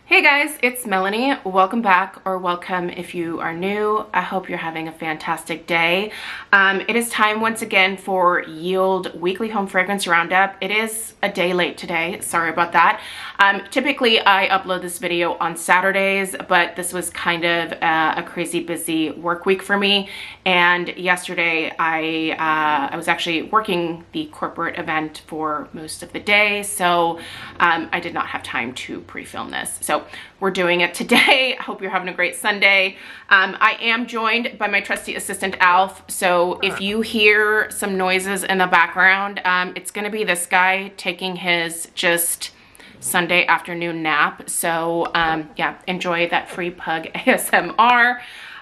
Hey guys, it's Melanie. Welcome back, or welcome if you are new. I hope you're having a fantastic day. It is time once again for Yield Weekly Home Fragrance Roundup. It is a day late today. Sorry about that. Typically I upload this video on Saturdays, but this was kind of a crazy busy work week for me. And yesterday I was actually working the corporate event for most of the day, so I did not have time to pre-film this. So we're doing it today. I hope you're having a great Sunday. I am joined by my trusty assistant, Alf. So if you hear some noises in the background, it's gonna be this guy taking his just Sunday afternoon nap. So yeah, enjoy that free pug ASMR.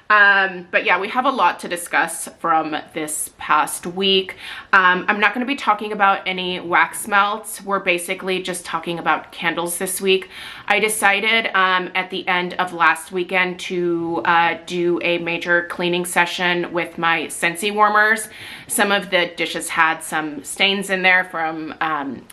But yeah, we have a lot to discuss from this past week. I'm not going to be talking about any wax melts. We're basically just talking about candles this week. I decided at the end of last weekend to do a major cleaning session with my Scentsy warmers. Some of the dishes had some stains in there from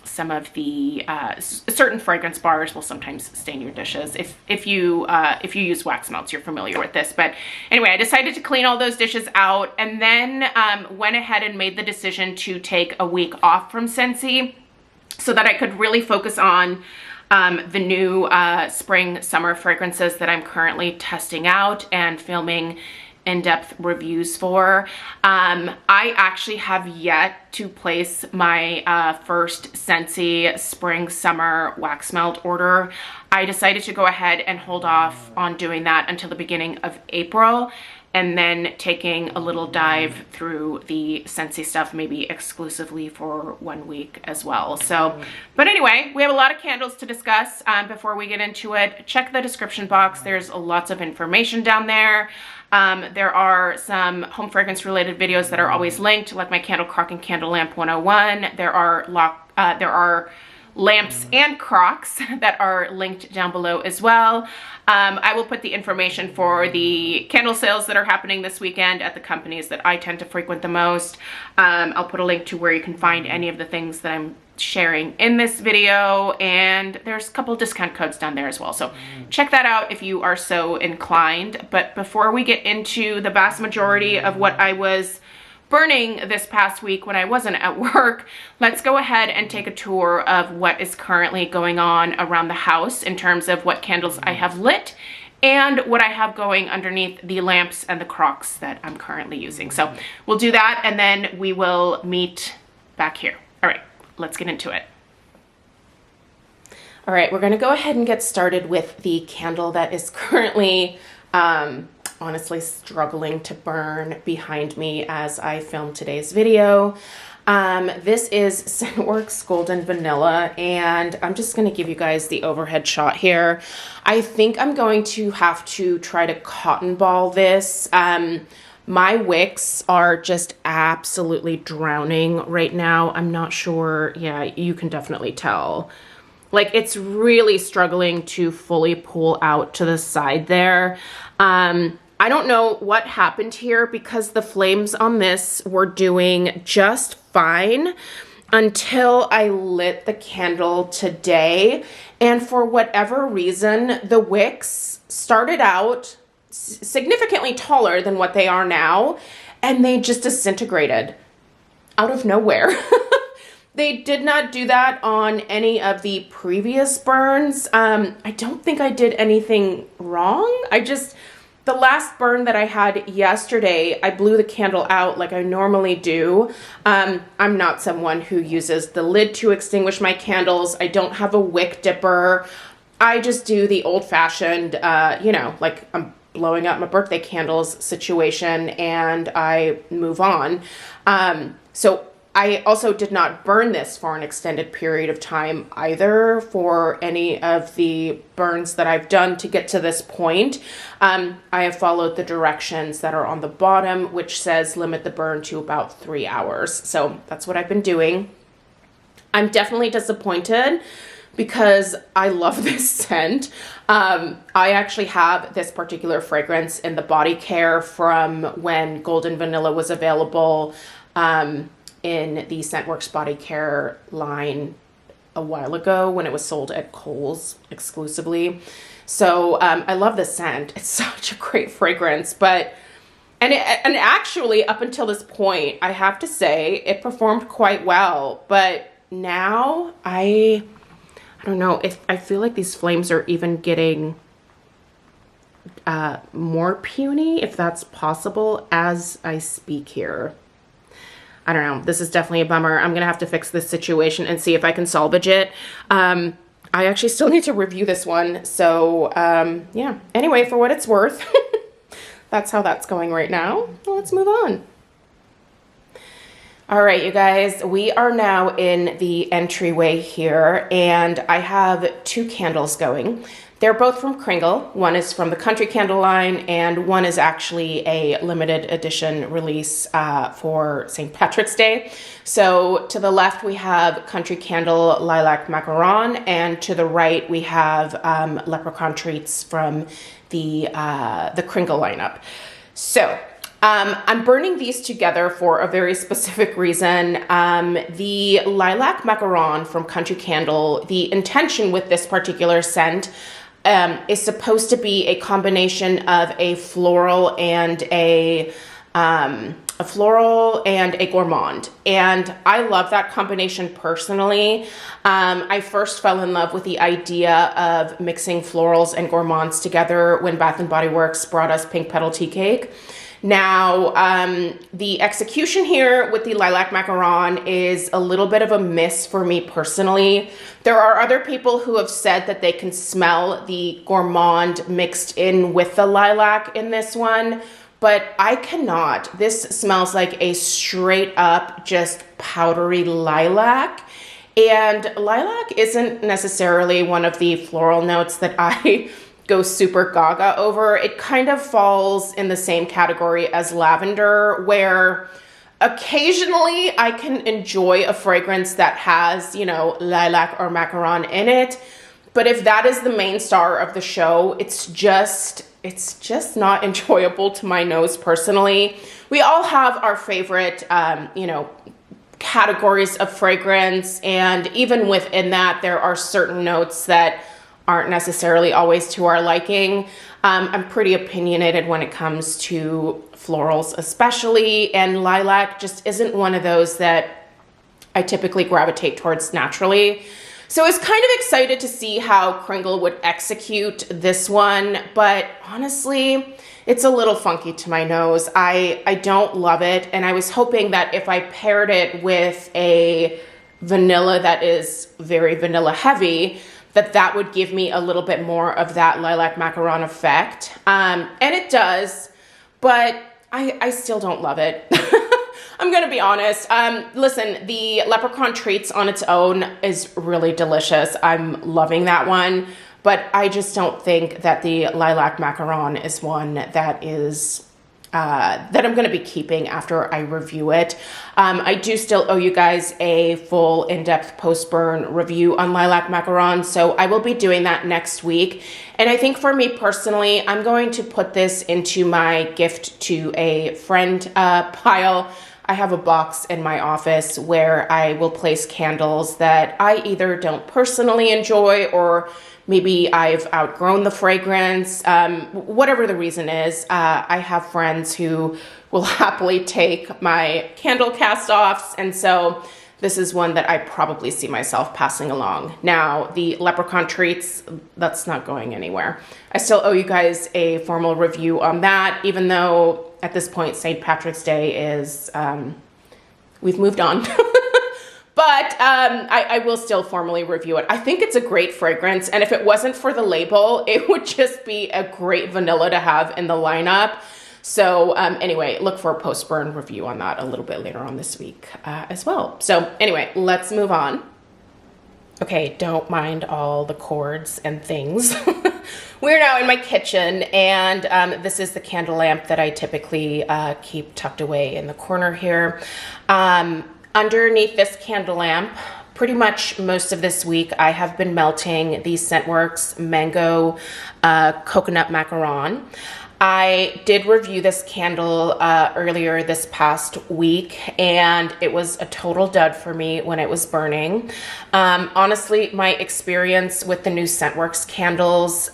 some of the certain fragrance bars will sometimes stain your dishes. If you use wax melts, you're familiar with this. But anyway, I decided to clean all those dishes out, and then went ahead and made the decision to take a week off from Scentsy so that I could really focus on the new spring summer fragrances that I'm currently testing out and filming in-depth reviews for. I actually have yet to place my first Scentsy spring summer wax melt order. I decided to go ahead and hold off on doing that until the beginning of April, and then taking a little dive through the Scentsy stuff, maybe exclusively for 1 week as well. So, but anyway, we have a lot of candles to discuss. Before we get into it, check the description box. There's lots of information down there. There are some home fragrance related videos that are always linked, like my candle croc and candle lamp 101. There are lamps and crocs that are linked down below as well. I will put the information for the candle sales that are happening this weekend at the companies that I tend to frequent the most. I'll put a link to where you can find any of the things that I'm sharing in this video, and there's a couple discount codes down there as well, so check that out if you are so inclined. But before we get into the vast majority of what I was burning this past week when I wasn't at work, let's go ahead and take a tour of what is currently going on around the house in terms of what candles I have lit and what I have going underneath the lamps and the crocs that I'm currently using. So we'll do that, and then we will meet back here. All right, let's get into it. All right, we're gonna go ahead and get started with the candle that is currently honestly struggling to burn behind me as I film today's video. This is ScentWorx Golden Vanilla, and I'm just going to give you guys the overhead shot here. I think I'm going to have to try to cotton ball this. My wicks are just absolutely drowning right now. I'm not sure. Yeah, you can definitely tell. Like, it's really struggling to fully pull out to the side there. I don't know what happened here, because the flames on this were doing just fine until I lit the candle today. And for whatever reason, the wicks started out significantly taller than what they are now, and they just disintegrated out of nowhere. They did not do that on any of the previous burns. I don't think I did anything wrong. The last burn that I had yesterday, I blew the candle out like I normally do. I'm not someone who uses the lid to extinguish my candles. I don't have a wick dipper. I just do the old-fashioned, you know, like I'm blowing up my birthday candles situation, and I move on. So I also did not burn this for an extended period of time either for any of the burns that I've done to get to this point. I have followed the directions that are on the bottom, which says limit the burn to about 3 hours. So that's what I've been doing. I'm definitely disappointed because I love this scent. I actually have this particular fragrance in the body care from when Golden Vanilla was available in the ScentWorx body care line a while ago when it was sold at Kohl's exclusively. So I love the scent. It's such a great fragrance, but and actually up until this point, I have to say it performed quite well. But now I don't know if I feel like these flames are even getting more puny, if that's possible, as I speak here. I don't know. This is definitely a bummer. I'm going to have to fix this situation and see if I can salvage it. I actually still need to review this one. So, yeah. Anyway, for what it's worth, that's how that's going right now. Well, let's move on. All right, you guys, we are now in the entryway here, and I have 2 candles going. They're both from Kringle. One is from the Country Candle line, and one is actually a limited edition release for St. Patrick's Day. So to the left, we have Country Candle Lilac Macaron, and to the right, we have Leprechaun Treats from the Kringle lineup. So I'm burning these together for a very specific reason. The Lilac Macaron from Country Candle, the intention with this particular scent is supposed to be a combination of a floral and a gourmand. And I love that combination personally. I first fell in love with the idea of mixing florals and gourmands together when Bath & Body Works brought us Pink Petal Tea Cake. Now, the execution here with the Lilac Macaron is a little bit of a miss for me personally. There are other people who have said that they can smell the gourmand mixed in with the lilac in this one, but I cannot. This smells like a straight up just powdery lilac. And lilac isn't necessarily one of the floral notes that I go super gaga over. It kind of falls in the same category as lavender, where occasionally I can enjoy a fragrance that has, you know, lilac or macaron in it. But if that is the main star of the show, it's just not enjoyable to my nose personally. We all have our favorite, you know, categories of fragrance. And even within that, there are certain notes that aren't necessarily always to our liking. I'm pretty opinionated when it comes to florals especially, and lilac just isn't one of those that I typically gravitate towards naturally. So I was kind of excited to see how Kringle would execute this one, but honestly, it's a little funky to my nose. I don't love it, and I was hoping that if I paired it with a vanilla that is very vanilla heavy, that would give me a little bit more of that lilac macaron effect. And it does, but I still don't love it. I'm gonna be honest. Listen, the Leprechaun Treats on its own is really delicious. I'm loving that one, but I just don't think that the lilac macaron is one that is that I'm going to be keeping after I review it. I do still owe you guys a full in-depth post-burn review on Lilac Macaron, so I will be doing that next week. And I think for me personally, I'm going to put this into my gift to a friend pile. I have a box in my office where I will place candles that I either don't personally enjoy, or maybe I've outgrown the fragrance. Whatever the reason is, I have friends who will happily take my candle cast-offs, and so this is one that I probably see myself passing along. Now, the Leprechaun Treats, that's not going anywhere. I still owe you guys a formal review on that, even though at this point St. Patrick's Day is, we've moved on. But I will still formally review it. I think it's a great fragrance, and if it wasn't for the label, it would just be a great vanilla to have in the lineup. So anyway, look for a post-burn review on that a little bit later on this week as well. So anyway, let's move on. Okay, don't mind all the cords and things. We're now in my kitchen, and this is the candle lamp that I typically keep tucked away in the corner here. Underneath this candle lamp, pretty much most of this week, I have been melting the ScentWorx Mango Coconut Macaron. I did review this candle earlier this past week, and it was a total dud for me when it was burning. Honestly, my experience with the new ScentWorx candles,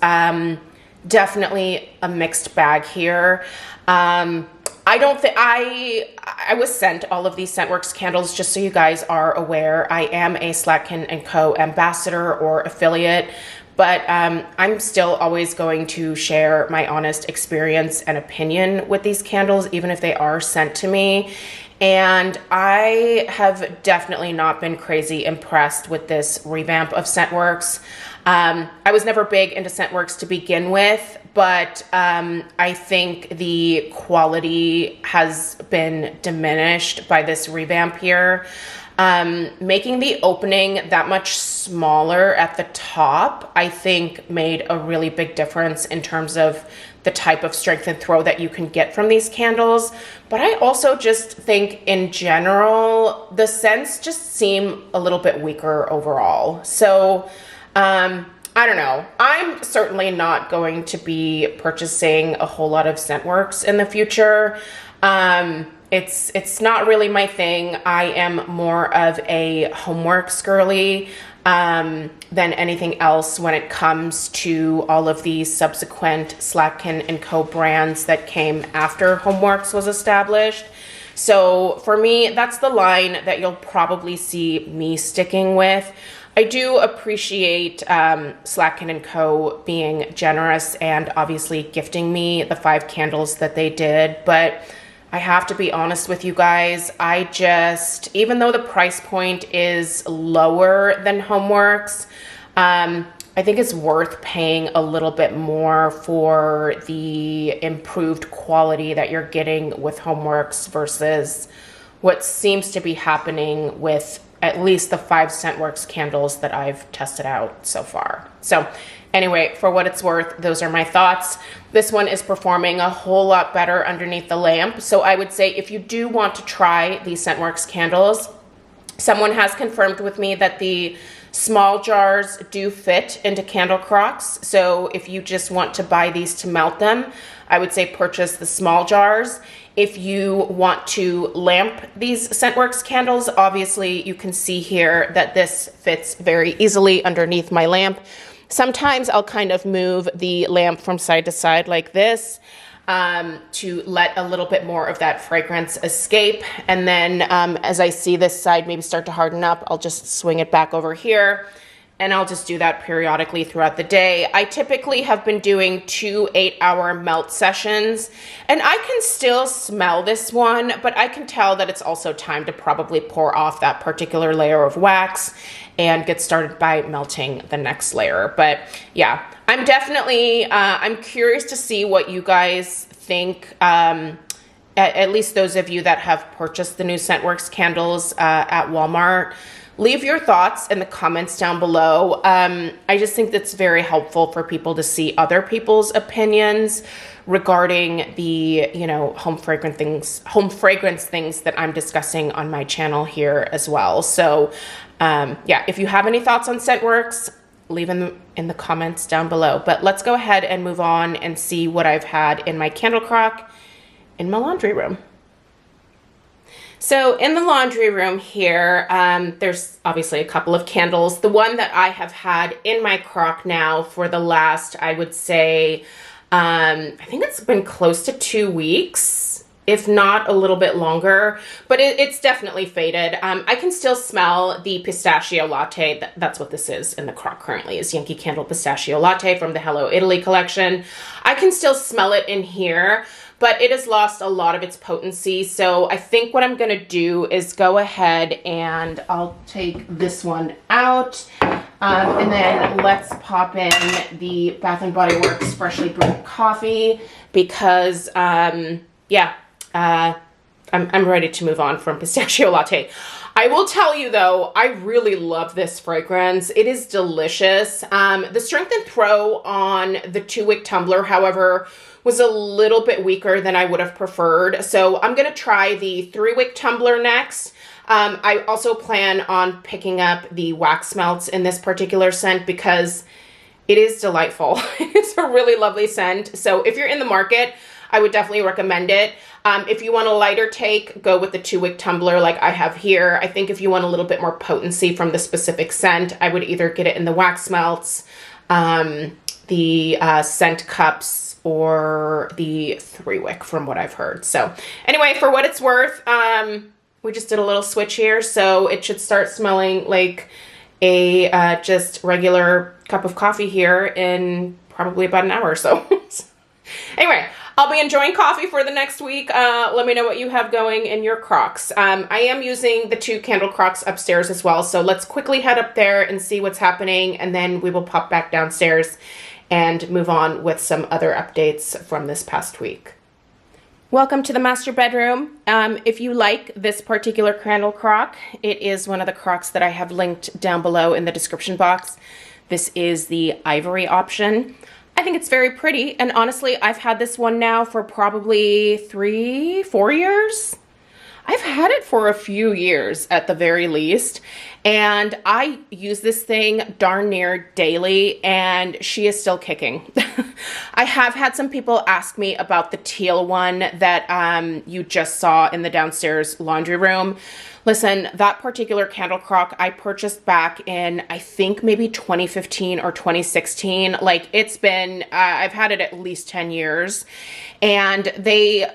definitely a mixed bag here. I don't think I was sent all of these ScentWorx candles, just so you guys are aware. I am a Rakuten & Co. ambassador or affiliate, but I'm still always going to share my honest experience and opinion with these candles, even if they are sent to me. And I have definitely not been crazy impressed with this revamp of ScentWorx. I was never big into ScentWorx to begin with, but I think the quality has been diminished by this revamp here. Making the opening that much smaller at the top, I think made a really big difference in terms of the type of strength and throw that you can get from these candles. But I also just think in general, the scents just seem a little bit weaker overall. So, I don't know. I'm certainly not going to be purchasing a whole lot of ScentWorx in the future. It's not really my thing. I am more of a HomeWorx girly than anything else when it comes to all of these subsequent Rakuten & Co. brands that came after HomeWorx was established. So for me, that's the line that you'll probably see me sticking with. I do appreciate Rakuten & Co. being generous and obviously gifting me the 5 candles that they did, but I have to be honest with you guys, even though the price point is lower than HomeWorx, I think it's worth paying a little bit more for the improved quality that you're getting with HomeWorx versus what seems to be happening with at least the 5 ScentWorx candles that I've tested out so far. So anyway, for what it's worth, those are my thoughts. This one is performing a whole lot better underneath the lamp. So I would say if you do want to try these ScentWorx candles, someone has confirmed with me that the small jars do fit into candle crocs. So if you just want to buy these to melt them, I would say purchase the small jars. If you want to lamp these ScentWorx candles, obviously you can see here that this fits very easily underneath my lamp. Sometimes I'll kind of move the lamp from side to side like this to let a little bit more of that fragrance escape. And then as I see this side maybe start to harden up, I'll just swing it back over here. And I'll just do that periodically throughout the day. I typically have been doing 2 8-hour melt sessions, and I can still smell this one, but I can tell that it's also time to probably pour off that particular layer of wax and get started by melting the next layer. But yeah, I'm definitely, I'm curious to see what you guys think, at least those of you that have purchased the new ScentWorx candles at Walmart. Leave your thoughts in the comments down below. I just think that's very helpful for people to see other people's opinions regarding the, home fragrance things that I'm discussing on my channel here as well. So, yeah, if you have any thoughts on ScentWorx, leave them in the comments down below. But let's go ahead and move on and see what I've had in my candle crock in my laundry room. So in the laundry room here, there's obviously a couple of candles. The one that I have had in my crock now for the last, I would say, I think it's been close to 2 weeks, if not a little bit longer, but it's definitely faded. I can still smell the pistachio latte. That's what this is in the crock currently, is Yankee Candle Pistachio Latte from the Hello Italy collection. I can still smell it in here, but it has lost a lot of its potency. So I think what I'm gonna do is go ahead and I'll take this one out. And then let's pop in the Bath & Body Works Freshly Brewed Coffee because, yeah, I'm ready to move on from Pistachio Latte. I will tell you though, I really love this fragrance. It is delicious. The Strength and Throw on the 2-wick tumbler, however, was a little bit weaker than I would have preferred. So I'm gonna try the 3-wick tumbler next. I also plan on picking up the wax melts in this particular scent because it is delightful. It's a really lovely scent. So if you're in the market, I would definitely recommend it. If you want a lighter take, go with the 2-wick tumbler like I have here. I think if you want a little bit more potency from the specific scent, I would either get it in the wax melts, the scent cups, or the 3-wick from what I've heard. So anyway, for what it's worth, we just did a little switch here, so it should start smelling like a just regular cup of coffee here in probably about an hour or so. Anyway, I'll be enjoying coffee for the next week. Let me know what you have going in your crocs. I am using the 2 candle crocs upstairs as well, so let's quickly head up there and see what's happening, and then we will pop back downstairs and move on with some other updates from this past week. Welcome to the master bedroom. If you like this particular candle croc, it is one of the crocs that I have linked down below in the description box. This is the ivory option. I think it's very pretty, and honestly, I've had this one now for probably 3-4 years. I've had it for a few years at the very least, and I use this thing darn near daily, and she is still kicking. I have had some people ask me about the teal one that you just saw in the downstairs laundry room. Listen, that particular candle croc I purchased back in, I think maybe 2015 or 2016. Like, it's been, I've had it at least 10 years. And they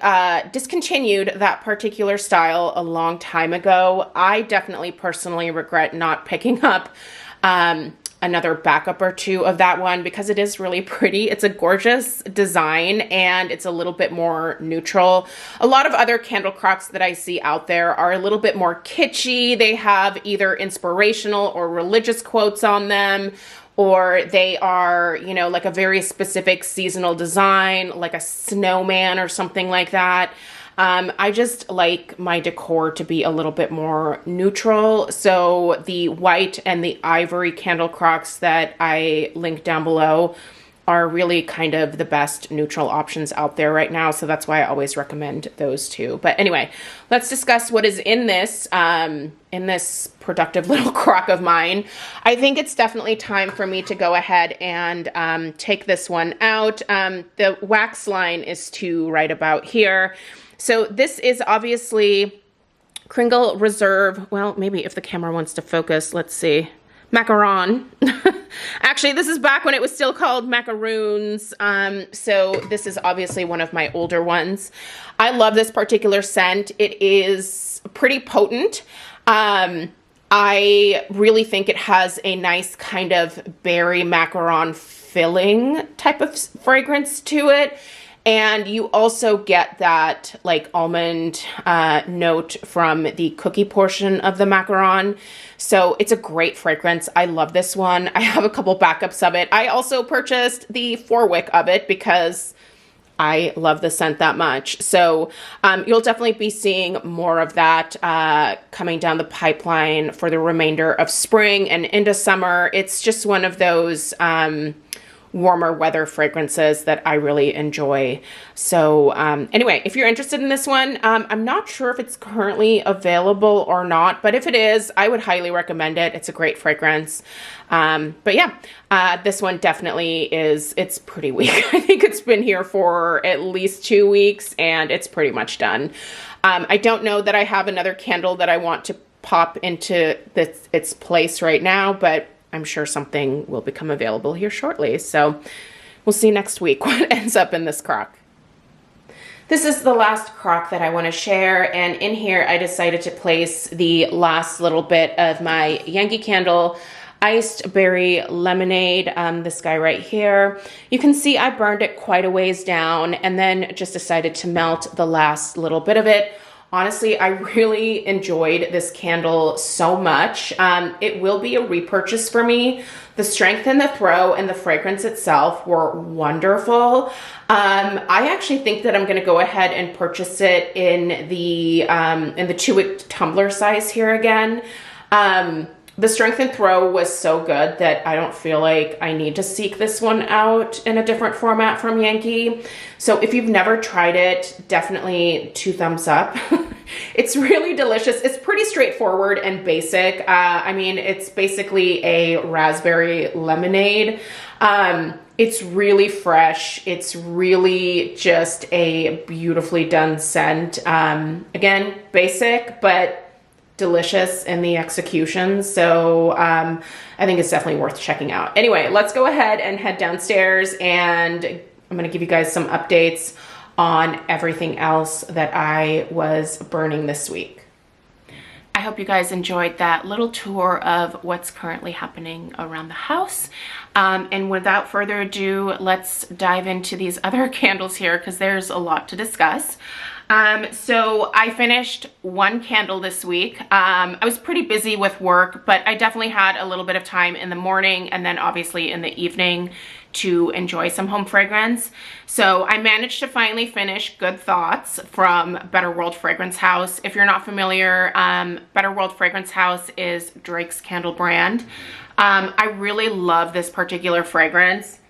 discontinued that particular style a long time ago. I definitely personally regret not picking up another backup or 2 of that one because it is really pretty. It's a gorgeous design and it's a little bit more neutral. A lot of other candle crocs that I see out there are a little bit more kitschy. They have either inspirational or religious quotes on them, or they are, you know, like a very specific seasonal design, like a snowman or something like that. I just like my decor to be a little bit more neutral. So the white and the ivory candle crocs that I link down below are really kind of the best neutral options out there right now. So that's why I always recommend those 2. But anyway, let's discuss what is in this productive little crock of mine. I think it's definitely time for me to go ahead and take this one out. The wax line is 2 right about here. So this is obviously Kringle Reserve. Well, maybe if the camera wants to focus, let's see. Macaron. Actually, this is back when it was still called macaroons. So this is obviously one of my older ones. I love this particular scent. It is pretty potent. I really think it has a nice kind of berry macaron filling type of fragrance to it. And you also get that like almond note from the cookie portion of the macaron. So it's a great fragrance. I love this one. I have a couple backups of it. I also purchased the 4-wick of it because I love the scent that much. So you'll definitely be seeing more of that coming down the pipeline for the remainder of spring and into summer. It's just one of those warmer weather fragrances that I really enjoy. So anyway, if you're interested in this one, I'm not sure if it's currently available or not, but if it is, I would highly recommend it. It's a great fragrance. But yeah, this one definitely is, it's pretty weak. I think it's been here for at least 2 weeks and it's pretty much done. I don't know that I have another candle that I want to pop into its place right now, but I'm sure something will become available here shortly. So we'll see next week what ends up in this crock. This is the last crock that I want to share, and in here I decided to place the last little bit of my Yankee Candle Iced Berry Lemonade, this guy right here. You can see I burned it quite a ways down and then just decided to melt the last little bit of it. Honestly, I really enjoyed this candle so much. It will be a repurchase for me. The strength and the throw and the fragrance itself were wonderful. I actually think that I'm going to go ahead and purchase it in the 2-wick tumbler size here again. The strength and throw was so good that I don't feel like I need to seek this one out in a different format from Yankee. So if you've never tried it, definitely 2 thumbs up. It's really delicious. It's pretty straightforward and basic. I mean, it's basically a raspberry lemonade. It's really fresh. It's really just a beautifully done scent. Again, basic, but delicious in the execution. So I think it's definitely worth checking out. Anyway, let's go ahead and head downstairs, and I'm going to give you guys some updates on everything else that I was burning this week. I hope you guys enjoyed that little tour of what's currently happening around the house. And without further ado, let's dive into these other candles here because there's a lot to discuss. So I finished one candle this week. I was pretty busy with work, but I definitely had a little bit of time in the morning and then obviously in the evening to enjoy some home fragrance. So I managed to finally finish Good Thoughts from Better World Fragrance House. If you're not familiar, Better World Fragrance House is Drake's candle brand. I really love this particular fragrance.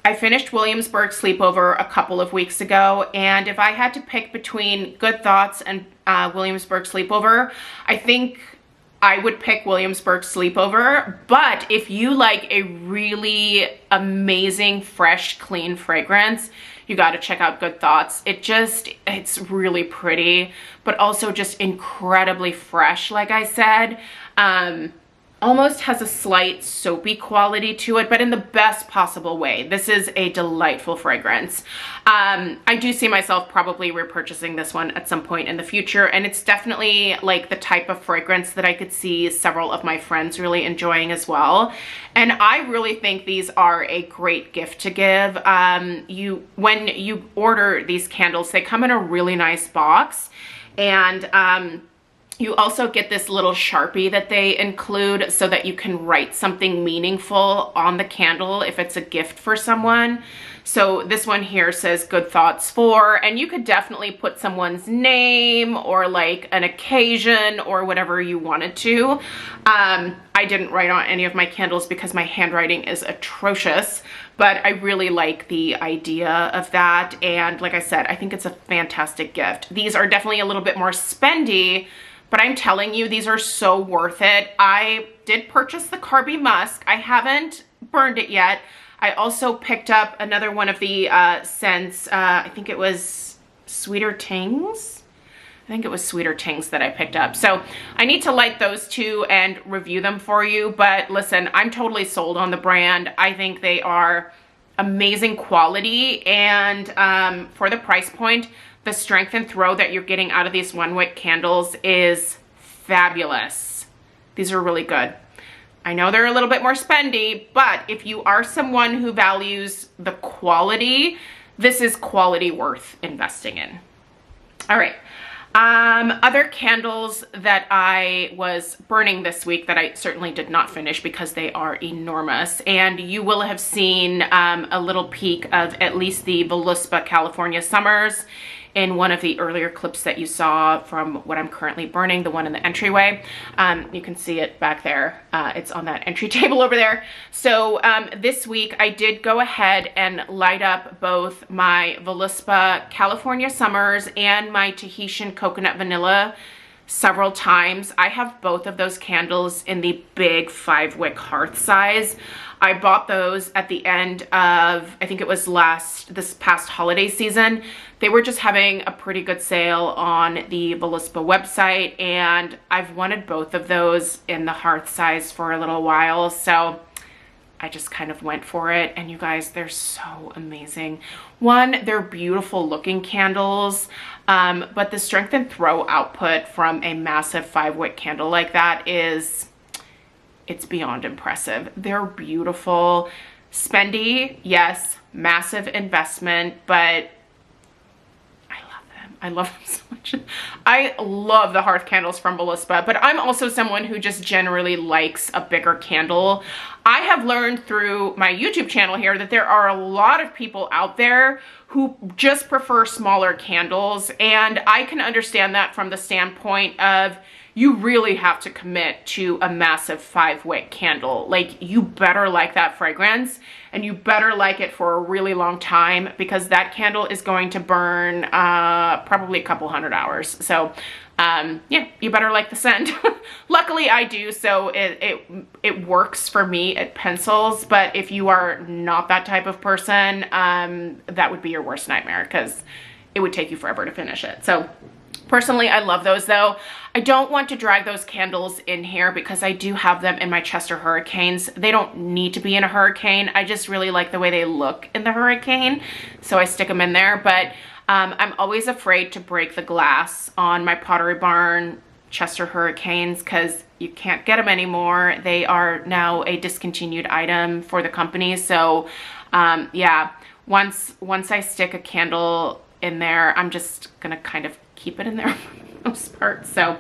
I finished Williamsburg Sleepover a couple of weeks ago, and if I had to pick between Good Thoughts and Williamsburg Sleepover, I think I would pick Williamsburg Sleepover. But if you like a really amazing, fresh, clean fragrance, you got to check out Good Thoughts. It's really pretty, but also just incredibly fresh, like I said. Almost has a slight soapy quality to it, but in the best possible way. This is a delightful fragrance. I do see myself probably repurchasing this one at some point in the future, and it's definitely like the type of fragrance that I could see several of my friends really enjoying as well. And I really think these are a great gift to give. When you order these candles, they come in a really nice box, and you also get this little Sharpie that they include so that you can write something meaningful on the candle if it's a gift for someone. So this one here says Good Thoughts for, and you could definitely put someone's name or like an occasion or whatever you wanted to. I didn't write on any of my candles because my handwriting is atrocious, but I really like the idea of that. And like I said, I think it's a fantastic gift. These are definitely a little bit more spendy, but I'm telling you, these are so worth it. I did purchase the Carby Musk. I haven't burned it yet. I also picked up another one of the scents. I think it was Sweeter Tings. I think it was Sweeter Tings that I picked up. So I need to light those two and review them for you. But listen, I'm totally sold on the brand. I think they are amazing quality, and for the price point, the strength and throw that you're getting out of these one-wick candles is fabulous. These are really good. I know they're a little bit more spendy, but if you are someone who values the quality, this is quality worth investing in. All right. Other candles that I was burning this week that I certainly did not finish because they are enormous, and you will have seen a little peek of at least the Voluspa California Summers in one of the earlier clips that you saw from what I'm currently burning, the one in the entryway. You can see it back there. It's on that entry table over there. So this week I did go ahead and light up both my Voluspa California Summers and my Tahitian Coconut Vanilla several times. I have both of those candles in the big 5-wick hearth size. I bought those at the end of, I think it was this past holiday season. They were just having a pretty good sale on the Voluspa website, and I've wanted both of those in the hearth size for a little while, so I just kind of went for it. And you guys, they're so amazing. One, they're beautiful looking candles, but the strength and throw output from a massive 5-wick candle like that it's beyond impressive. They're beautiful. Spendy, yes, massive investment, but I love them so much. I love the hearth candles from Voluspa, but I'm also someone who just generally likes a bigger candle. I have learned through my YouTube channel here that there are a lot of people out there who just prefer smaller candles, and I can understand that from the standpoint of you really have to commit to a massive 5-wick candle. Like, you better like that fragrance, and you better like it for a really long time, because that candle is going to burn probably a couple 100 hours. So yeah, you better like the scent. Luckily I do, so it works for me. It pencils. But if you are not that type of person, that would be your worst nightmare, because it would take you forever to finish it. So personally, I love those though. I don't want to drag those candles in here because I do have them in my Chester Hurricanes. They don't need to be in a Hurricane. I just really like the way they look in the Hurricane, so I stick them in there. But I'm always afraid to break the glass on my Pottery Barn Chester Hurricanes because you can't get them anymore. They are now a discontinued item for the company. So yeah, once I stick a candle in there, I'm just gonna kind of keep it in there for the most part. So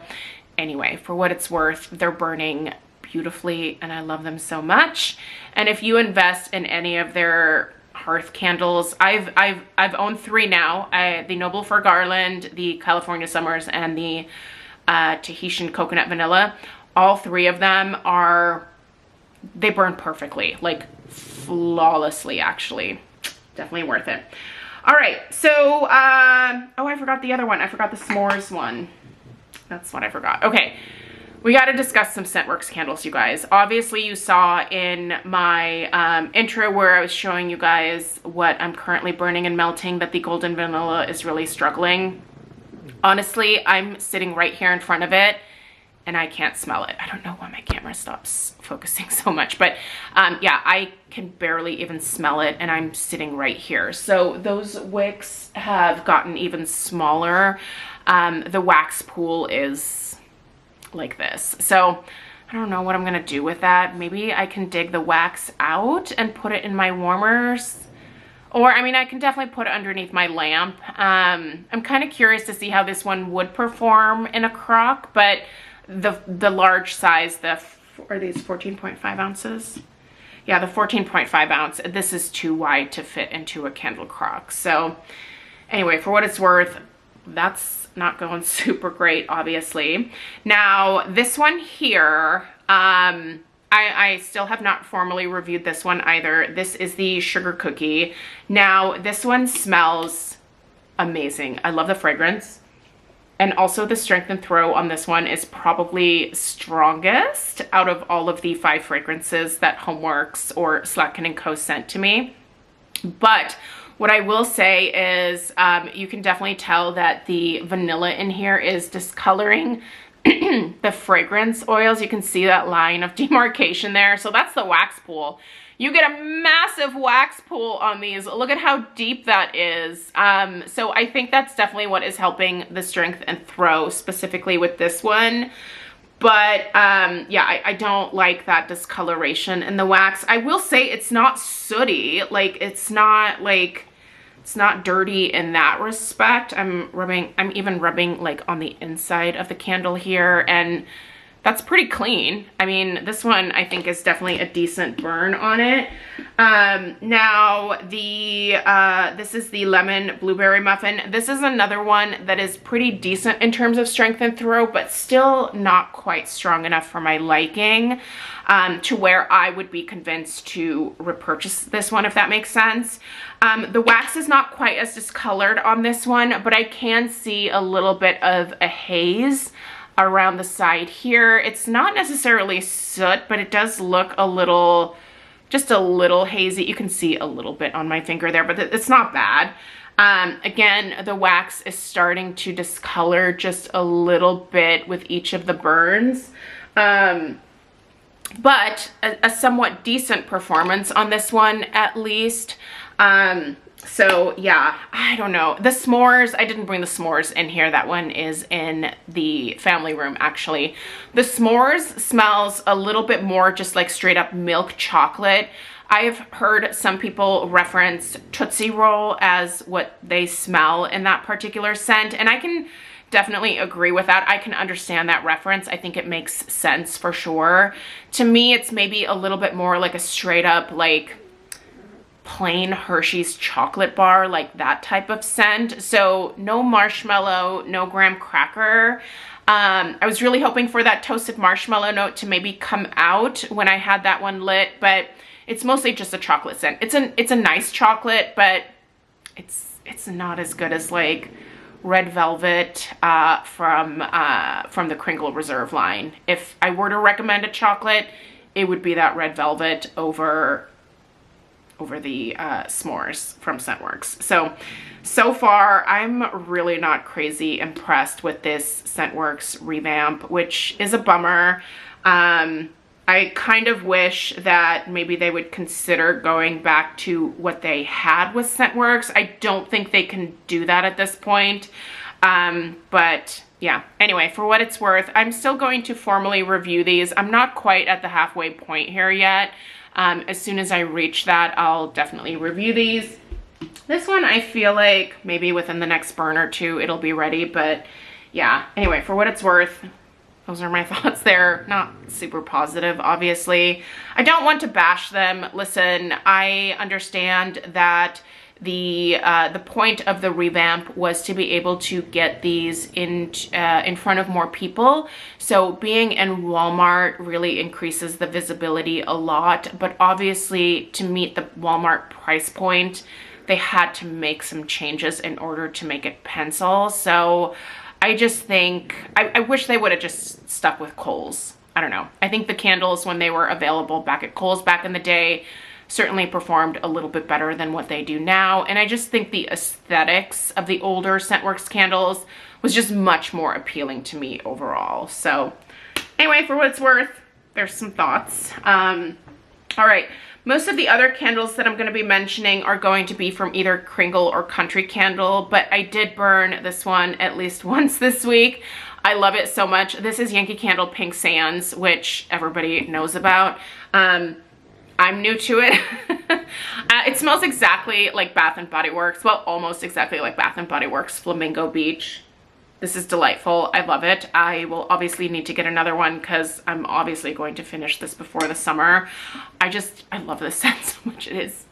anyway, for what it's worth, they're burning beautifully and I love them so much. And if you invest in any of their hearth candles, I've owned 3 now, the Noble Fir Garland, the California Summers, and the Tahitian Coconut Vanilla. All 3 of them they burn perfectly, like flawlessly actually. Definitely worth it. All right, so, oh, I forgot the other one. I forgot the s'mores one. That's what I forgot. Okay, we got to discuss some ScentWorx candles, you guys. Obviously, you saw in my intro where I was showing you guys what I'm currently burning and melting, that the Golden Vanilla is really struggling. Honestly, I'm sitting right here in front of it, and I can't smell it. I don't know why my camera stops focusing so much, but yeah, I can barely even smell it, and I'm sitting right here. So those wicks have gotten even smaller. The wax pool is like this. So I don't know what I'm gonna do with that. Maybe I can dig the wax out and put it in my warmers. Or, I mean, I can definitely put it underneath my lamp. I'm kind of curious to see how this one would perform in a crock, but the large size, are these 14.5 ounces? Yeah, the 14.5 ounce, this is too wide to fit into a candle crock. So anyway, for what it's worth, that's not going super great, obviously. Now, this one here, I still have not formally reviewed this one either. This is the Sugar Cookie. Now, this one smells amazing. I love the fragrance. And also the strength and throw on this one is probably strongest out of all of the 5 fragrances that HomeWorx or Slatkin & Co sent to me. But what I will say is you can definitely tell that the vanilla in here is discoloring the fragrance oils. You can see that line of demarcation there. So that's the wax pool. You get a massive wax pool on these. Look at how deep that is. So I think that's definitely what is helping the strength and throw specifically with this one. But yeah, I don't like that discoloration in the wax. I will say it's not sooty. Like, it's not dirty in that respect. I'm even rubbing like on the inside of the candle here, and that's pretty clean. I mean, this one I think is definitely a decent burn on it. Now this is the Lemon Blueberry Muffin. This is another one that is pretty decent in terms of strength and throw, but still not quite strong enough for my liking, to where I would be convinced to repurchase this one, if that makes sense. The wax is not quite as discolored on this one, but I can see a little bit of a haze around the side here. It's not necessarily soot, but it does look just a little hazy. You can see a little bit on my finger there, but it's not bad. Again, the wax is starting to discolor just a little bit with each of the burns. But a somewhat decent performance on this one, at least. So yeah, I don't know. The s'mores, I didn't bring the s'mores in here. That one is in the family room, actually. The s'mores smells a little bit more just like straight up milk chocolate. I've heard some people reference Tootsie Roll as what they smell in that particular scent, and I can definitely agree with that. I can understand that reference. I think it makes sense for sure. To me, it's maybe a little bit more like a straight up like plain Hershey's chocolate bar, like that type of scent. So no marshmallow, no graham cracker. I was really hoping for that toasted marshmallow note to maybe come out when I had that one lit, but it's mostly just a chocolate scent. It's a nice chocolate, but it's not as good as like Red Velvet from the Kringle Reserve line. If I were to recommend a chocolate, it would be that Red Velvet over the s'mores from ScentWorx. So far, I'm really not crazy impressed with this ScentWorx revamp, which is a bummer. I kind of wish that maybe they would consider going back to what they had with ScentWorx. I don't think they can do that at this point. But yeah, anyway, for what it's worth, I'm still going to formally review these. I'm not quite at the halfway point here yet. As soon as I reach that, I'll definitely review these. This one, I feel like maybe within the next burn or two, it'll be ready. But yeah, anyway, for what it's worth, those are my thoughts there. Not super positive, obviously. I don't want to bash them. Listen, I understand that the point of the revamp was to be able to get these in front of more people. So being in Walmart really increases the visibility a lot. But obviously, to meet the Walmart price point, they had to make some changes in order to make it pencil. So I just think, I wish they would have just stuck with Kohl's. I don't know. I think the candles, when they were available back at Kohl's back in the day, certainly performed a little bit better than what they do now. And I just think the aesthetics of the older ScentWorx candles was just much more appealing to me overall. So anyway, for what it's worth, there's some thoughts. All right. Most of the other candles that I'm going to be mentioning are going to be from either Kringle or Country Candle, but I did burn this one at least once this week. I love it so much. This is Yankee Candle Pink Sands, which everybody knows about. I'm new to it. It smells exactly like Bath & Body Works. Well, almost exactly like Bath & Body Works Flamingo Beach. This is delightful. I love it. I will obviously need to get another one because I'm obviously going to finish this before the summer. I love this scent so much. It is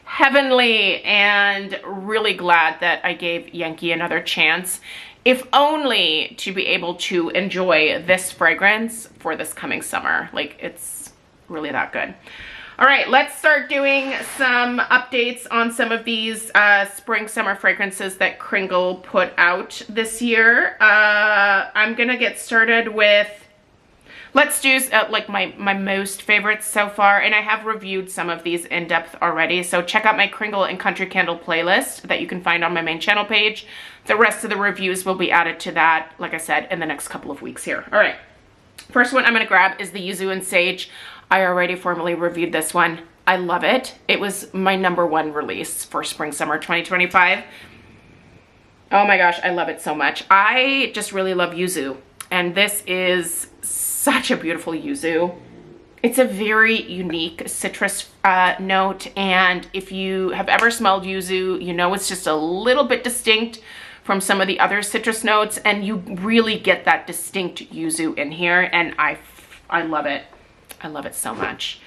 heavenly, and really glad that I gave Yankee another chance, if only to be able to enjoy this fragrance for this coming summer. Like, it's really that good. All right, let's start doing some updates on some of these spring summer fragrances that Kringle put out this year. I'm gonna get started with, let's do like my most favorites so far, and I have reviewed some of these in depth already, so check out my Kringle and Country Candle playlist that you can find on my main channel page. The rest of the reviews will be added to that, like I said, in the next couple of weeks here. All right, first one I'm gonna grab is the Yuzu and Sage. I already formally reviewed this one. I love it. It was my #1 release for spring summer 2025. Oh my gosh, I love it so much. I just really love yuzu, and this is such a beautiful yuzu. It's a very unique citrus note, and if you have ever smelled yuzu, you know it's just a little bit distinct from some of the other citrus notes, and you really get that distinct yuzu in here, and I love it. I love it so much.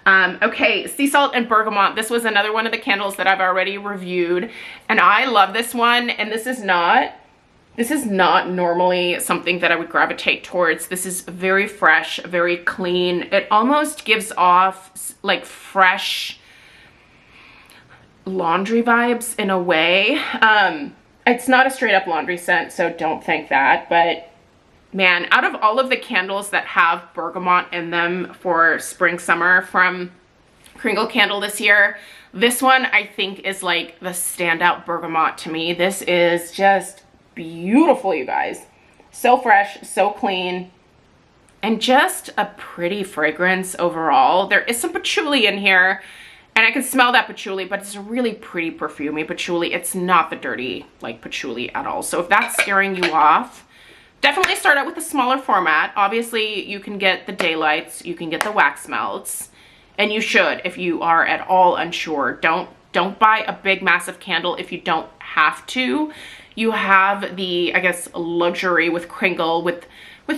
Okay, Sea Salt and Bergamot. This was another one of the candles that I've already reviewed, and I love this one. And this is not normally something that I would gravitate towards. This is very fresh, very clean. It almost gives off like fresh laundry vibes in a way. It's not a straight up laundry scent, so don't think that, but man, out of all of the candles that have bergamot in them for spring summer from Kringle Candle this year, this one I think is like the standout bergamot to me. This is just beautiful, you guys. So fresh, so clean, and just a pretty fragrance overall. There is some patchouli in here, and I can smell that patchouli, but it's a really pretty perfumey patchouli. It's not the dirty like patchouli at all. So if that's scaring you off, definitely start out with the smaller format. Obviously, you can get the daylights, you can get the wax melts, and you should if you are at all unsure. Don't don't buy a big massive candle if you don't have to. You have the, I guess, luxury with Kringle with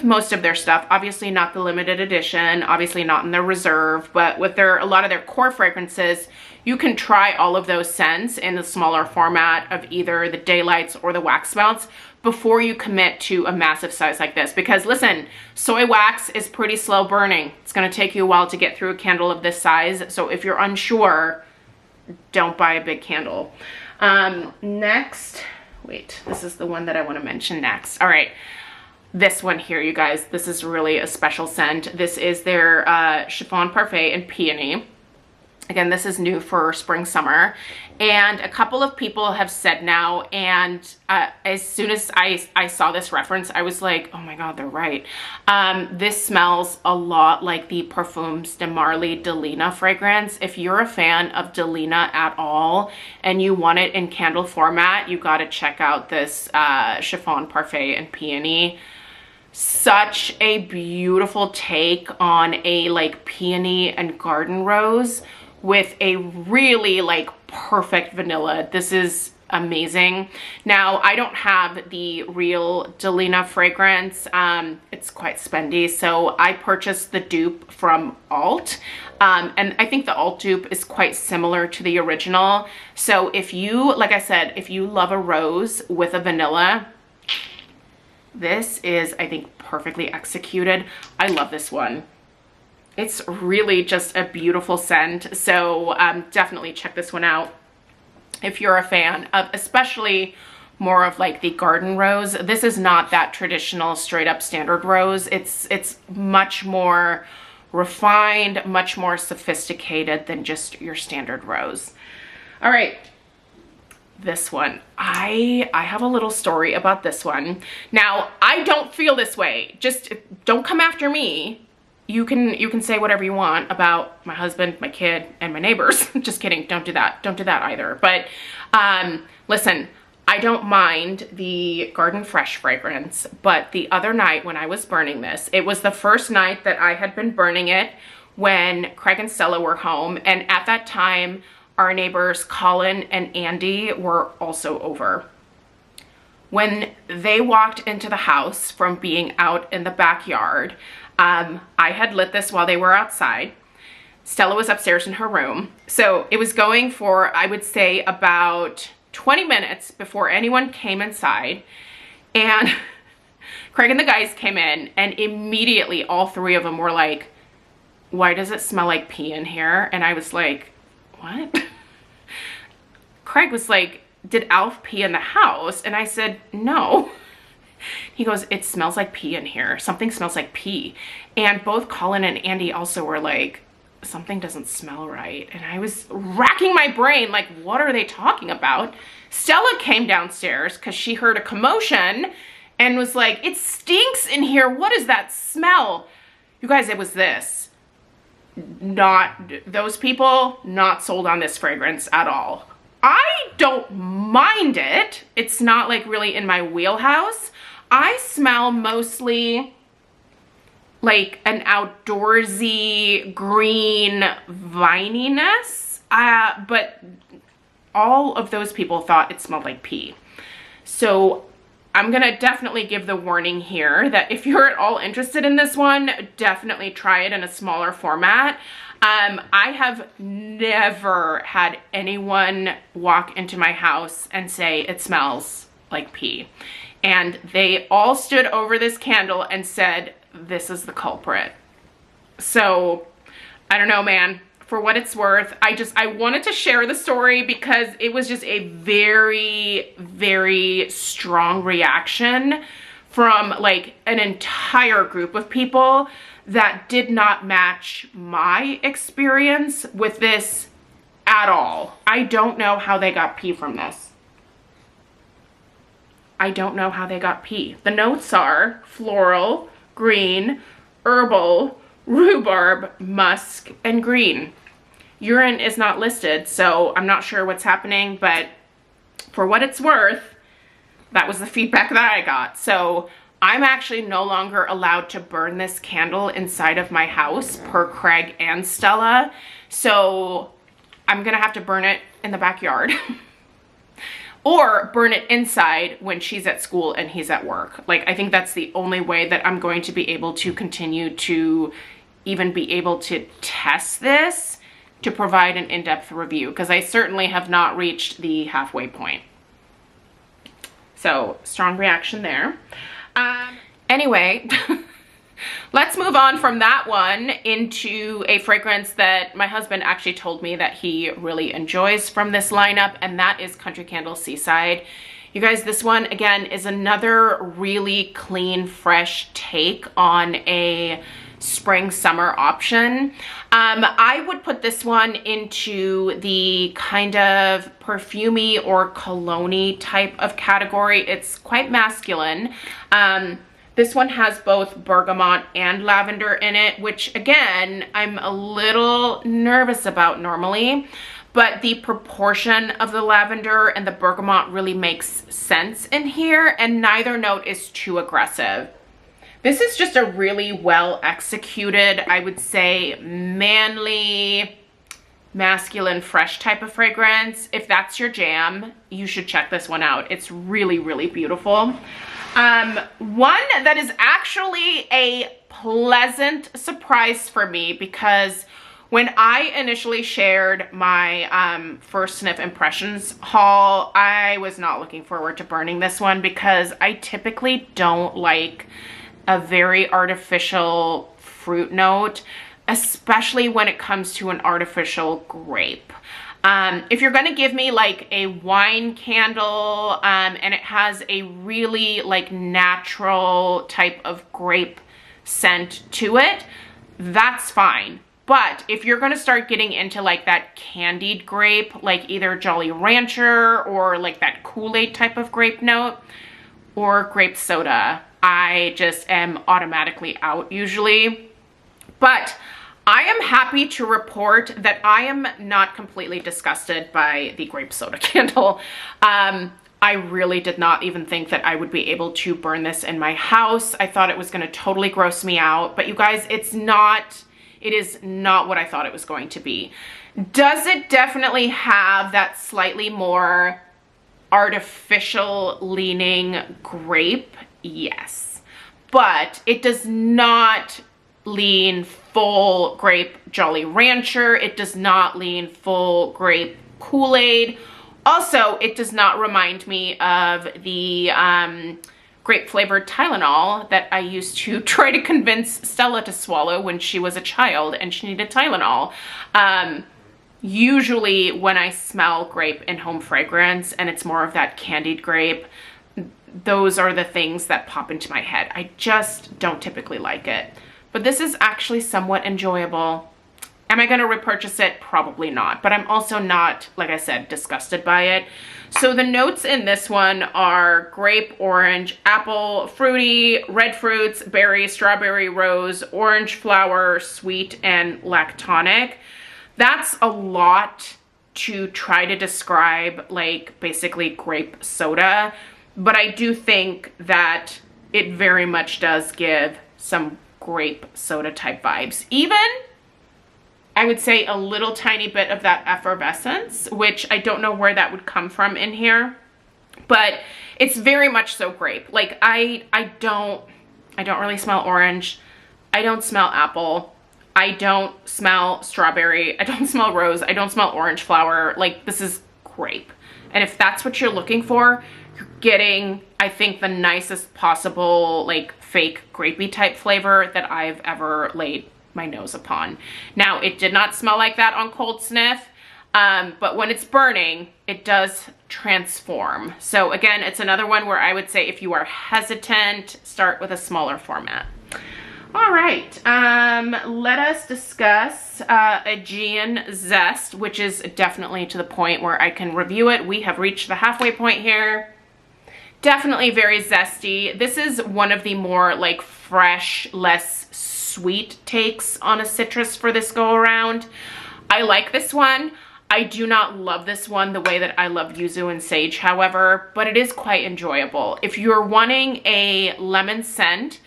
most of their stuff. Obviously not the limited edition, obviously not in their reserve, but with a lot of their core fragrances, you can try all of those scents in the smaller format of either the daylights or the wax melts before you commit to a massive size like this. Because listen, soy wax is pretty slow burning. It's gonna take you a while to get through a candle of this size. So if you're unsure, don't buy a big candle. Next, wait, this is the one that I wanna mention next. All right. This one here, you guys, this is really a special scent. This is their Chiffon Parfait and Peony. Again, this is new for spring, summer. And a couple of people have said now, and as soon as I saw this reference, I was like, oh my God, they're right. This smells a lot like the Parfums de Marly Delina fragrance. If you're a fan of Delina at all, and you want it in candle format, you gotta check out this Chiffon Parfait and Peony. Such a beautiful take on a like peony and garden rose with a really like perfect vanilla. This is amazing. Now, I don't have the real Delina fragrance. It's quite spendy, so I purchased the dupe from Alt. And I think the Alt dupe is quite similar to the original. So if you, like I said, if you love a rose with a vanilla, this is, I think, perfectly executed. I love this one. It's really just a beautiful scent. So definitely check this one out if you're a fan of especially more of like the garden rose. This is not that traditional straight up standard rose. It's much more refined, much more sophisticated than just your standard rose. All right. This one, I have a little story about this one. Now, I don't feel this way. Just don't come after me. You can say whatever you want about my husband, my kid, and my neighbors. Just kidding. Don't do that. Don't do that either. But listen, I don't mind the Garden Fresh fragrance, but the other night when I was burning this, it was the first night that I had been burning it when Craig and Stella were home, and at that time, our neighbors Colin and Andy were also over. When they walked into the house from being out in the backyard, I had lit this while they were outside. Stella was upstairs in her room. So it was going for, I would say, about 20 minutes before anyone came inside. And Craig and the guys came in, and immediately all three of them were like, why does it smell like pee in here? And I was like, what? Craig was like, did Alf pee in the house? And I said, no. He goes, it smells like pee in here. Something smells like pee. And both Colin and Andy also were like, something doesn't smell right. And I was racking my brain, like, what are they talking about? Stella came downstairs because she heard a commotion and was like, it stinks in here. What is that smell? You guys, it was this. Those people not sold on this fragrance at all. I don't mind it. It's not like really in my wheelhouse. I smell mostly like an outdoorsy green vininess, but all of those people thought it smelled like pee. So I'm gonna definitely give the warning here that if you're at all interested in this one, definitely try it in a smaller format. I have never had anyone walk into my house and say it smells like pee. And they all stood over this candle and said, this is the culprit. So I don't know, man. For what it's worth, I wanted to share the story because it was just a very, very strong reaction from like an entire group of people that did not match my experience with this at all. I don't know how they got pee from this. I don't know how they got pee. The notes are floral, green, herbal, rhubarb, musk, and green. Urine is not listed, so I'm not sure what's happening, but for what it's worth, that was the feedback that I got. So I'm actually no longer allowed to burn this candle inside of my house per Craig and Stella. So I'm gonna have to burn it in the backyard or burn it inside when she's at school and he's at work. Like, I think that's the only way that I'm going to be able to continue to even be able to test this to provide an in-depth review, because I certainly have not reached the halfway point. So, strong reaction there. Anyway, let's move on from that one into a fragrance that my husband actually told me that he really enjoys from this lineup, and that is Country Candle Seaside. You guys, this one, again, is another really clean, fresh take on a spring summer option. I would put this one into the kind of perfumey or cologne-y type of category. It's quite masculine. This one has both bergamot and lavender in it, which again, I'm a little nervous about normally, but the proportion of the lavender and the bergamot really makes sense in here, and neither note is too aggressive. This is just a really well executed, I would say, manly, masculine, fresh type of fragrance. If that's your jam, you should check this one out. It's really, really beautiful. One that is actually a pleasant surprise for me, because when I initially shared my first sniff impressions haul, I was not looking forward to burning this one because I typically don't like a very artificial fruit note, especially when it comes to an artificial grape. If you're gonna give me like a wine candle and it has a really like natural type of grape scent to it, that's fine. But if you're gonna start getting into like that candied grape, like either Jolly Rancher or like that Kool-Aid type of grape note or grape soda, I just am automatically out usually. But I am happy to report that I am not completely disgusted by the grape soda candle. I really did not even think that I would be able to burn this in my house. I thought it was gonna totally gross me out, but you guys, it is not what I thought it was going to be. Does it definitely have that slightly more artificial leaning grape? Yes, but it does not lean full grape Jolly Rancher. It does not lean full grape Kool-Aid. Also, it does not remind me of the grape flavored Tylenol that I used to try to convince Stella to swallow when she was a child and she needed Tylenol. Usually when I smell grape in home fragrance and it's more of that candied grape, those are the things that pop into my head. I just don't typically like it. But this is actually somewhat enjoyable. Am I going to repurchase it? Probably not. But I'm also not, like I said, disgusted by it. So the notes in this one are grape, orange, apple, fruity, red fruits, berry, strawberry, rose, orange flower, sweet, and lactonic. That's a lot to try to describe like basically grape soda. But I do think that it very much does give some grape soda type vibes. Even, I would say, a little tiny bit of that effervescence, which I don't know where that would come from in here, but it's very much so grape. Like I don't really smell orange. I don't smell apple. I don't smell strawberry. I don't smell rose. I don't smell orange flower. Like, this is grape. And if that's what you're looking for, you're getting, I think, the nicest possible like fake grapey type flavor that I've ever laid my nose upon. Now, it did not smell like that on cold sniff, but when it's burning, it does transform. So again, it's another one where I would say if you are hesitant, start with a smaller format. All right, let us discuss Aegean Zest, which is definitely to the point where I can review it. We have reached the halfway point here. Definitely very zesty. This is one of the more like fresh, less sweet takes on a citrus for this go around. I like this one. I do not love this one the way that I love yuzu and sage, however, but it is quite enjoyable. If you're wanting a lemon scent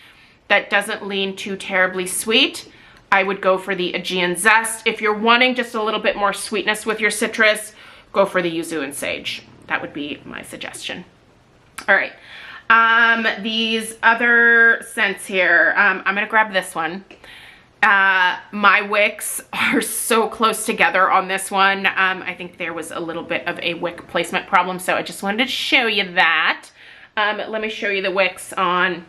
that doesn't lean too terribly sweet, I would go for the Aegean Zest. If you're wanting just a little bit more sweetness with your citrus, go for the Yuzu and Sage. That would be my suggestion. All right. These other scents here, I'm gonna grab this one. My wicks are so close together on this one. I think there was a little bit of a wick placement problem, so I just wanted to show you that. Let me show you the wicks on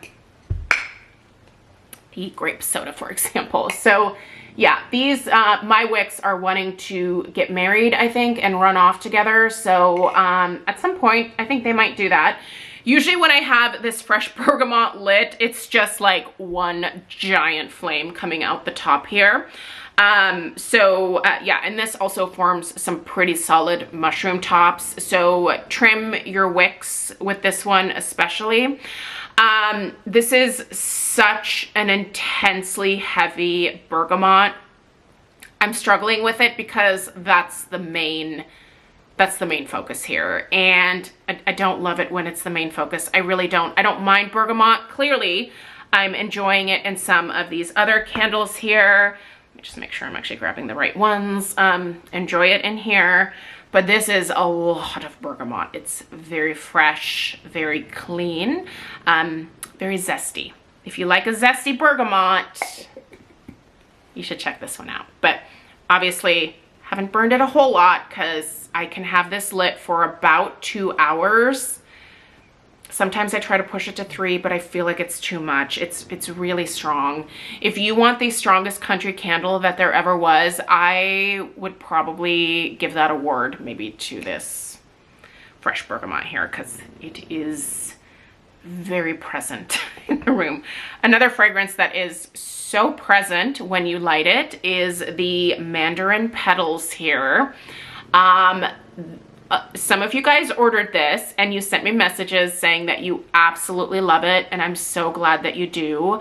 the grape soda, for example. So yeah, these, my wicks are wanting to get married, I think, and run off together. So at some point, I think they might do that. Usually when I have this fresh bergamot lit, it's just like one giant flame coming out the top here. Yeah, and this also forms some pretty solid mushroom tops. So trim your wicks with this one especially. This is such an intensely heavy bergamot. I'm struggling with it because that's the main focus here, and I don't love it when it's the main focus. I really don't. I don't mind bergamot. Clearly, I'm enjoying it in some of these other candles here. Let me just make sure I'm actually grabbing the right ones. Enjoy it in here, but this is a lot of bergamot. It's very fresh, very clean, very zesty. If you like a zesty bergamot, you should check this one out. But obviously, haven't burned it a whole lot because I can have this lit for about 2 hours. Sometimes I try to push it to 3, but I feel like it's too much. It's really strong. If you want the strongest country candle that there ever was, I would probably give that award maybe to this fresh bergamot here, because it is very present in the room. Another fragrance that is so present when you light it is the mandarin petals here. Some of you guys ordered this and you sent me messages saying that you absolutely love it, and I'm so glad that you do,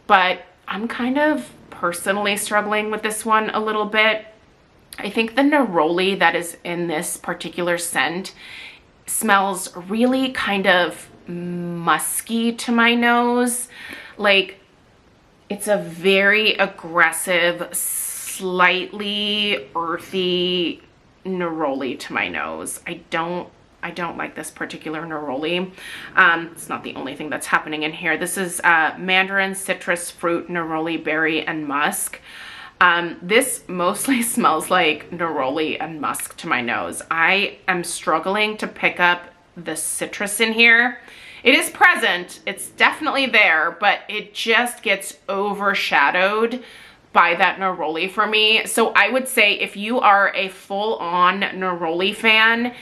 but I'm kind of personally struggling with this one a little bit. I think the neroli that is in this particular scent smells really kind of musky to my nose. Like, it's a very aggressive, slightly earthy neroli to my nose. I don't like this particular neroli. It's not the only thing that's happening in here. This is mandarin, citrus, fruit, neroli, berry, and musk. This mostly smells like neroli and musk to my nose. I am struggling to pick up the citrus in here. It is present, it's definitely there, but it just gets overshadowed by that neroli for me. So I would say if you are a full-on neroli fan,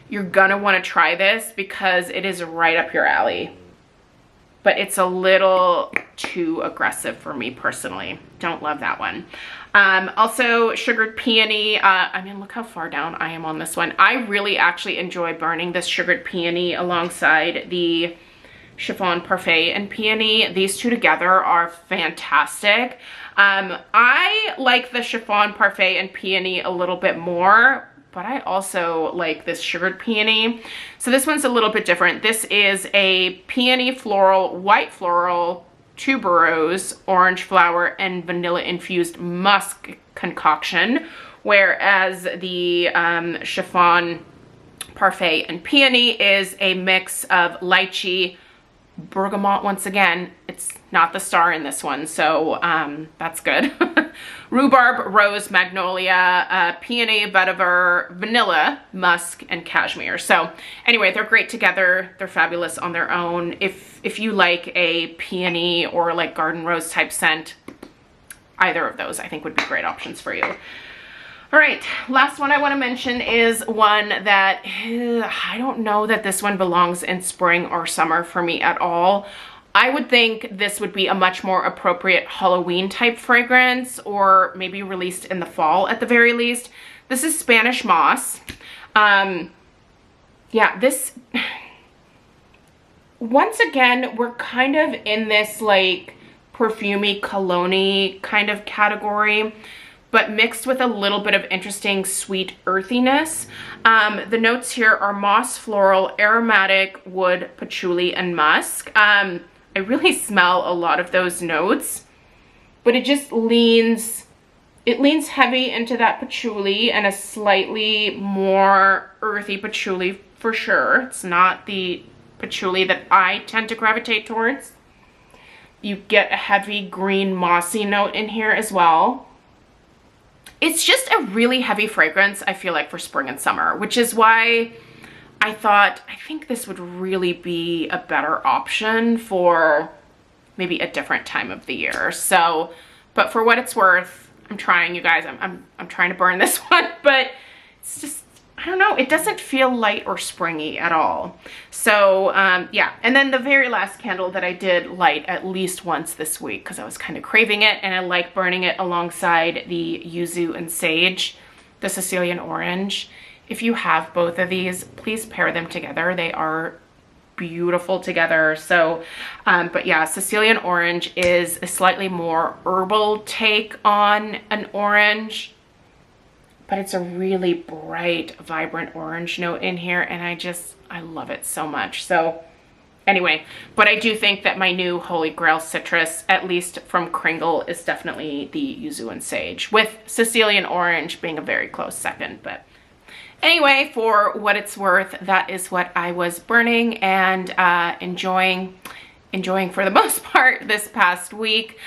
you're gonna want to try this because it is right up your alley. But it's a little too aggressive for me personally. Don't love that one. Also sugared peony. I mean, look how far down I am on this one. I really actually enjoy burning this sugared peony alongside the chiffon parfait and peony. These two together are fantastic. I like the chiffon parfait and peony a little bit more, but I also like this sugared peony. So this one's a little bit different. This is a peony floral, white floral, tuberose, orange flower, and vanilla infused musk concoction, whereas the chiffon parfait and peony is a mix of lychee, bergamot. Once again, it's not the star in this one, so that's good. Rhubarb, rose, magnolia, peony, vetiver, vanilla, musk, and cashmere. So anyway, they're great together. They're fabulous on their own. If you like a peony or like garden rose type scent, either of those I think would be great options for you. All right, last one I want to mention is one that I don't know that this one belongs in spring or summer for me at all. I would think this would be a much more appropriate Halloween type fragrance, or maybe released in the fall at the very least. This is Spanish Moss. Yeah, this, once again, we're kind of in this like perfumey, cologne-y kind of category, but mixed with a little bit of interesting sweet earthiness. The notes here are moss, floral, aromatic, wood, patchouli, and musk. I really smell a lot of those notes. but it just leans heavy into that patchouli and a slightly more earthy patchouli for sure. It's not the patchouli that I tend to gravitate towards. You get a heavy green mossy note in here as well. It's just a really heavy fragrance, I feel like, for spring and summer, which is why I thought, I think this would really be a better option for maybe a different time of the year. So, but for what it's worth, I'm trying, you guys. I'm trying to burn this one, but it's just, I don't know. It doesn't feel light or springy at all. So yeah. And then the very last candle that I did light at least once this week because I was kind of craving it, and I like burning it alongside the yuzu and sage, the Sicilian orange. If you have both of these, please pair them together. They are beautiful together. So but yeah, Sicilian orange is a slightly more herbal take on an orange, but it's a really bright, vibrant orange note in here, and I love it so much. So anyway, but I do think that my new holy grail citrus, at least from Kringle, is definitely the yuzu and sage, with Sicilian orange being a very close second. But anyway, for what it's worth, that is what I was burning and enjoying for the most part this past week.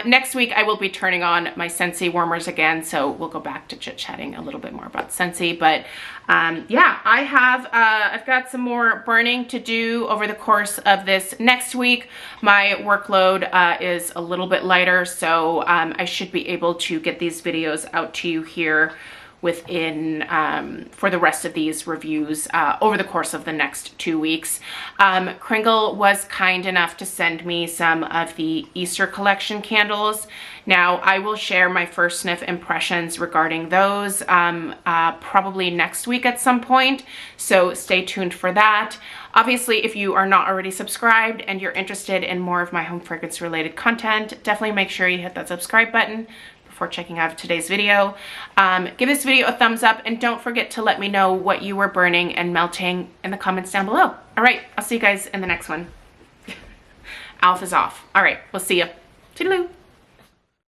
Next week I will be turning on my Scentsy warmers again, so we'll go back to chit-chatting a little bit more about Scentsy. But yeah, I've got some more burning to do over the course of this next week. My workload is a little bit lighter, so I should be able to get these videos out to you here within for the rest of these reviews over the course of the next 2 weeks. Kringle was kind enough to send me some of the Easter collection candles. Now I will share my first sniff impressions regarding those probably next week at some point, so stay tuned for that. Obviously, if you are not already subscribed and you're interested in more of my home fragrance related content, definitely make sure you hit that subscribe button before checking out today's video. Give this video a thumbs up, and don't forget to let me know what you were burning and melting in the comments down below. All right, I'll see you guys in the next one. Alf is off. All right, we'll see you. Toodaloo.